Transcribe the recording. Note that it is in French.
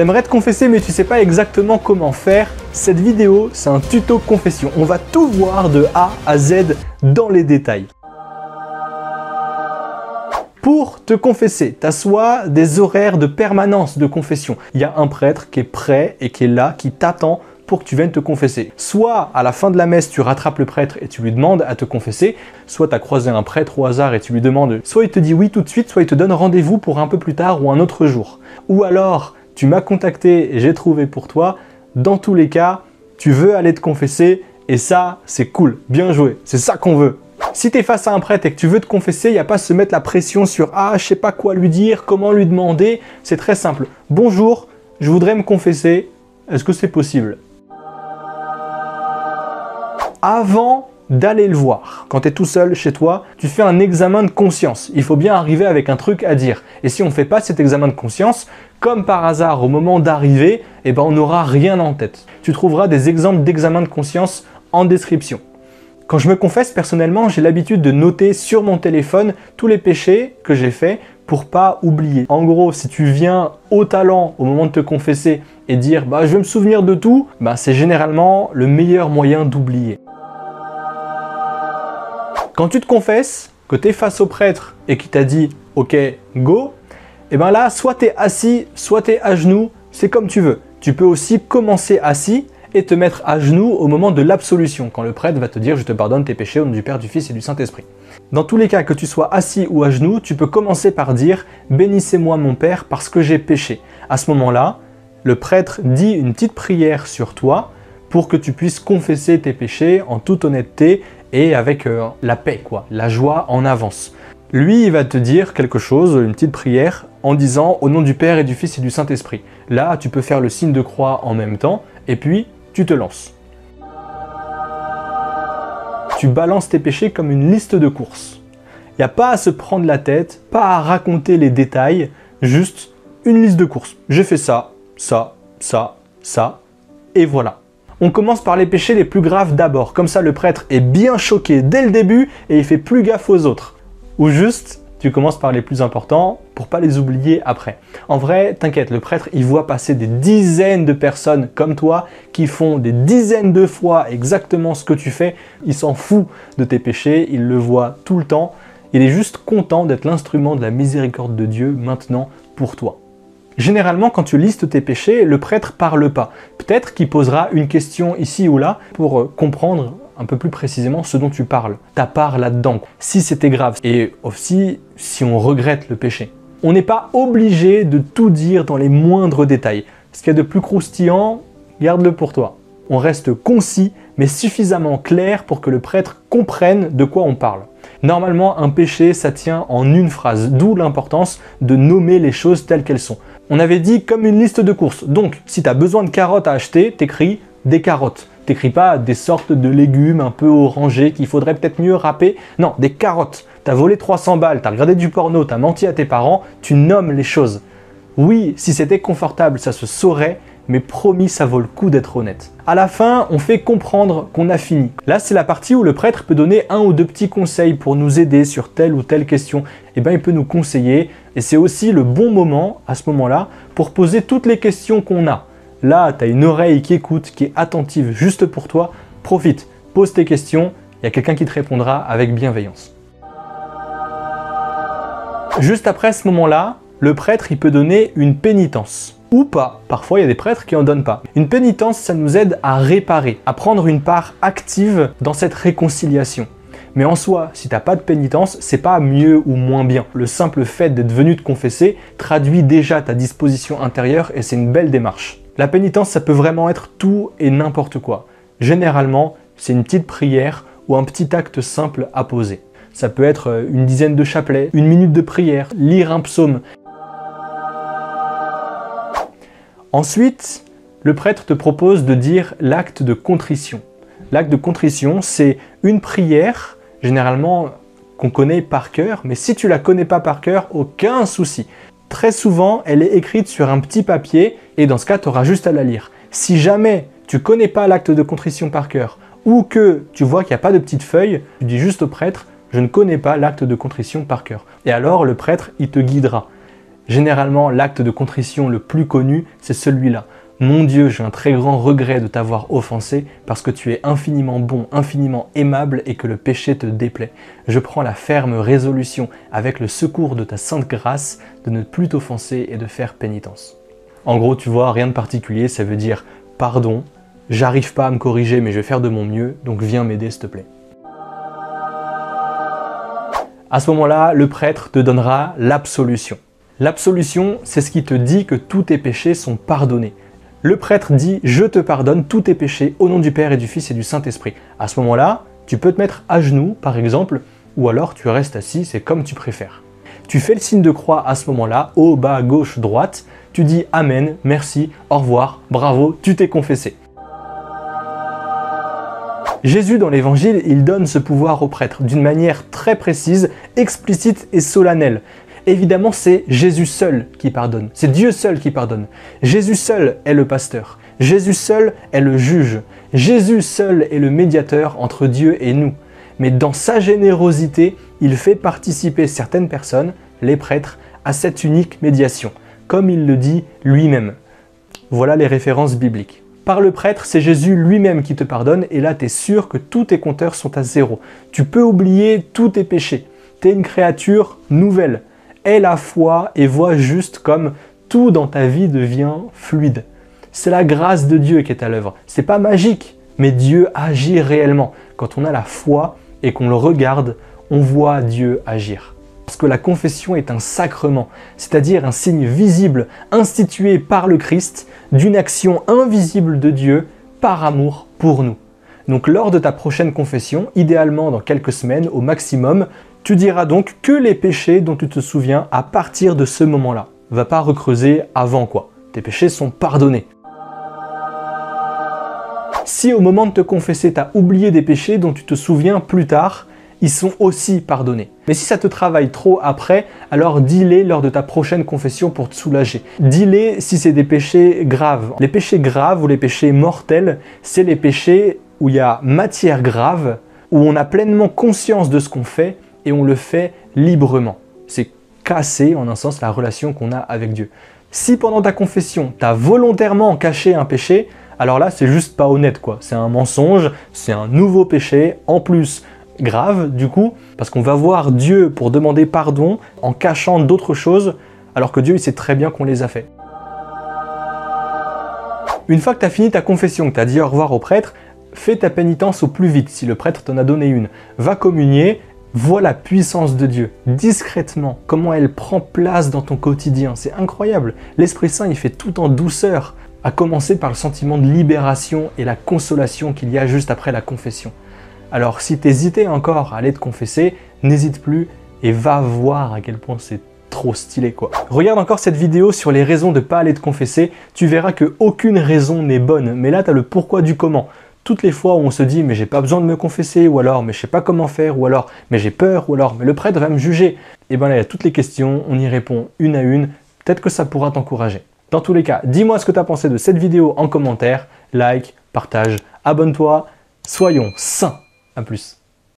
T'aimerais te confesser mais tu sais pas exactement comment faire? Cette vidéo, c'est un tuto confession. On va tout voir de A à Z dans les détails. Pour te confesser, tu as soit des horaires de permanence de confession. Il y a un prêtre qui est prêt et qui est là, qui t'attend pour que tu viennes te confesser. Soit à la fin de la messe, tu rattrapes le prêtre et tu lui demandes à te confesser, soit tu as croisé un prêtre au hasard et tu lui demandes, soit il te dit oui tout de suite, soit il te donne rendez-vous pour un peu plus tard ou un autre jour. Ou alors, tu m'as contacté et j'ai trouvé pour toi. Dans tous les cas, tu veux aller te confesser et ça, c'est cool, bien joué, c'est ça qu'on veut. Si tu es face à un prêtre et que tu veux te confesser, il n'y a pas à se mettre la pression sur « Ah, je sais pas quoi lui dire, comment lui demander ». C'est très simple. « Bonjour, je voudrais me confesser, est-ce que c'est possible ?» Avant d'aller le voir, quand tu es tout seul chez toi, tu fais un examen de conscience. Il faut bien arriver avec un truc à dire. Et si on ne fait pas cet examen de conscience, comme par hasard au moment d'arriver, eh ben on n'aura rien en tête. Tu trouveras des exemples d'examen de conscience en description. Quand je me confesse, personnellement, j'ai l'habitude de noter sur mon téléphone tous les péchés que j'ai faits pour pas oublier. En gros, si tu viens au talent au moment de te confesser et dire « je vais me souvenir de tout », c'est généralement le meilleur moyen d'oublier. Quand tu te confesses, que tu es face au prêtre et qu'il t'a dit « Ok, go », et bien là, soit tu es assis, soit tu es à genoux, c'est comme tu veux. Tu peux aussi commencer assis et te mettre à genoux au moment de l'absolution, quand le prêtre va te dire « Je te pardonne tes péchés au nom du Père, du Fils et du Saint-Esprit ». Dans tous les cas, que tu sois assis ou à genoux, tu peux commencer par dire « Bénissez-moi mon Père parce que j'ai péché ». À ce moment-là, le prêtre dit une petite prière sur toi pour que tu puisses confesser tes péchés en toute honnêteté et avec la paix, la joie en avance. Lui, il va te dire quelque chose, une petite prière, en disant « Au nom du Père et du Fils et du Saint-Esprit ». Là, tu peux faire le signe de croix en même temps et puis tu te lances. Tu balances tes péchés comme une liste de courses. Il n'y a pas à se prendre la tête, pas à raconter les détails, juste une liste de courses. J'ai fait ça, ça, ça, ça, et voilà. On commence par les péchés les plus graves d'abord, comme ça le prêtre est bien choqué dès le début et il fait plus gaffe aux autres. Ou juste, tu commences par les plus importants pour pas les oublier après. En vrai, t'inquiète, le prêtre, il voit passer des dizaines de personnes comme toi qui font des dizaines de fois exactement ce que tu fais. Il s'en fout de tes péchés, il le voit tout le temps. Il est juste content d'être l'instrument de la miséricorde de Dieu maintenant pour toi. Généralement, quand tu listes tes péchés, le prêtre parle pas. Peut-être qu'il posera une question ici ou là pour comprendre un peu plus précisément ce dont tu parles, ta part là-dedans, si c'était grave, et aussi si on regrette le péché. On n'est pas obligé de tout dire dans les moindres détails. Ce qu'il y a de plus croustillant, garde-le pour toi. On reste concis, mais suffisamment clair pour que le prêtre comprenne de quoi on parle. Normalement, un péché, ça tient en une phrase, d'où l'importance de nommer les choses telles qu'elles sont. On avait dit comme une liste de courses, donc si tu as besoin de carottes à acheter, t'écris des carottes. T'écris pas des sortes de légumes un peu orangés qu'il faudrait peut-être mieux râper. Non, des carottes. T'as volé 300 balles, t'as regardé du porno, t'as menti à tes parents, tu nommes les choses. Oui, si c'était confortable, ça se saurait, mais promis, ça vaut le coup d'être honnête. À la fin, on fait comprendre qu'on a fini. Là, c'est la partie où le prêtre peut donner un ou deux petits conseils pour nous aider sur telle ou telle question. Eh bien, il peut nous conseiller, et c'est aussi le bon moment, à ce moment-là, pour poser toutes les questions qu'on a. Là, tu as une oreille qui écoute, qui est attentive juste pour toi. Profite, pose tes questions, il y a quelqu'un qui te répondra avec bienveillance. Juste après ce moment-là, le prêtre il peut donner une pénitence. Ou pas, parfois il y a des prêtres qui en donnent pas. Une pénitence, ça nous aide à réparer, à prendre une part active dans cette réconciliation. Mais en soi, si t'as pas de pénitence, c'est pas mieux ou moins bien. Le simple fait d'être venu te confesser traduit déjà ta disposition intérieure et c'est une belle démarche. La pénitence, ça peut vraiment être tout et n'importe quoi. Généralement, c'est une petite prière ou un petit acte simple à poser. Ça peut être une dizaine de chapelets, une minute de prière, lire un psaume. Ensuite, le prêtre te propose de dire l'acte de contrition. L'acte de contrition, c'est une prière, généralement qu'on connaît par cœur, mais si tu la connais pas par cœur, aucun souci. Très souvent, elle est écrite sur un petit papier et dans ce cas, tu auras juste à la lire. Si jamais tu ne connais pas l'acte de contrition par cœur ou que tu vois qu'il n'y a pas de petite feuille, tu dis juste au prêtre « Je ne connais pas l'acte de contrition par cœur ». Et alors, le prêtre, il te guidera. Généralement, l'acte de contrition le plus connu, c'est celui-là. Mon Dieu, j'ai un très grand regret de t'avoir offensé parce que tu es infiniment bon, infiniment aimable et que le péché te déplaît. Je prends la ferme résolution, avec le secours de ta sainte grâce, de ne plus t'offenser et de faire pénitence. En gros, tu vois, rien de particulier, ça veut dire pardon, j'arrive pas à me corriger mais je vais faire de mon mieux, donc viens m'aider s'il te plaît. À ce moment-là, le prêtre te donnera l'absolution. L'absolution, c'est ce qui te dit que tous tes péchés sont pardonnés. Le prêtre dit « Je te pardonne tous tes péchés au nom du Père et du Fils et du Saint-Esprit ». À ce moment-là, tu peux te mettre à genoux, par exemple, ou alors tu restes assis, c'est comme tu préfères. Tu fais le signe de croix à ce moment-là, haut, bas, gauche, droite, tu dis « Amen, merci, au revoir, bravo, tu t'es confessé ». Jésus, dans l'Évangile, il donne ce pouvoir au prêtre d'une manière très précise, explicite et solennelle. Évidemment, c'est Jésus seul qui pardonne, c'est Dieu seul qui pardonne. Jésus seul est le pasteur, Jésus seul est le juge, Jésus seul est le médiateur entre Dieu et nous. Mais dans sa générosité, il fait participer certaines personnes, les prêtres, à cette unique médiation, comme il le dit lui-même. Voilà les références bibliques. Par le prêtre, c'est Jésus lui-même qui te pardonne et là, tu es sûr que tous tes compteurs sont à zéro. Tu peux oublier tous tes péchés. Tu es une créature nouvelle. Aie la foi et vois juste comme tout dans ta vie devient fluide. C'est la grâce de Dieu qui est à l'œuvre. C'est pas magique, mais Dieu agit réellement. Quand on a la foi et qu'on le regarde, on voit Dieu agir. Parce que la confession est un sacrement, c'est-à-dire un signe visible institué par le Christ d'une action invisible de Dieu par amour pour nous. Donc lors de ta prochaine confession, idéalement dans quelques semaines au maximum, tu diras donc que les péchés dont tu te souviens à partir de ce moment-là. Va pas recreuser avant quoi. Tes péchés sont pardonnés. Si au moment de te confesser, tu as oublié des péchés dont tu te souviens plus tard, ils sont aussi pardonnés. Mais si ça te travaille trop après, alors dis-les lors de ta prochaine confession pour te soulager. Dis-les si c'est des péchés graves. Les péchés graves ou les péchés mortels, c'est les péchés où il y a matière grave, où on a pleinement conscience de ce qu'on fait et on le fait librement. C'est casser, en un sens, la relation qu'on a avec Dieu. Si pendant ta confession, tu as volontairement caché un péché, alors là, c'est juste pas honnête, quoi. C'est un mensonge, c'est un nouveau péché, en plus grave, du coup, parce qu'on va voir Dieu pour demander pardon en cachant d'autres choses, alors que Dieu, il sait très bien qu'on les a fait. Une fois que tu as fini ta confession, que tu as dit au revoir au prêtre, fais ta pénitence au plus vite, si le prêtre t'en a donné une. Va communier. Vois la puissance de Dieu, discrètement, comment elle prend place dans ton quotidien. C'est incroyable. L'Esprit Saint, il fait tout en douceur, à commencer par le sentiment de libération et la consolation qu'il y a juste après la confession. Alors, si tu hésitais encore à aller te confesser, n'hésite plus et va voir à quel point c'est trop stylé, quoi. Regarde encore cette vidéo sur les raisons de ne pas aller te confesser. Tu verras qu'aucune raison n'est bonne, mais là, tu as le pourquoi du comment. Toutes les fois où on se dit « mais j'ai pas besoin de me confesser » ou alors « mais je sais pas comment faire » ou alors « mais j'ai peur » ou alors « mais le prêtre va me juger ». Et bien là, il y a toutes les questions, on y répond une à une, peut-être que ça pourra t'encourager. Dans tous les cas, dis-moi ce que tu as pensé de cette vidéo en commentaire, like, partage, abonne-toi, soyons sains. À plus.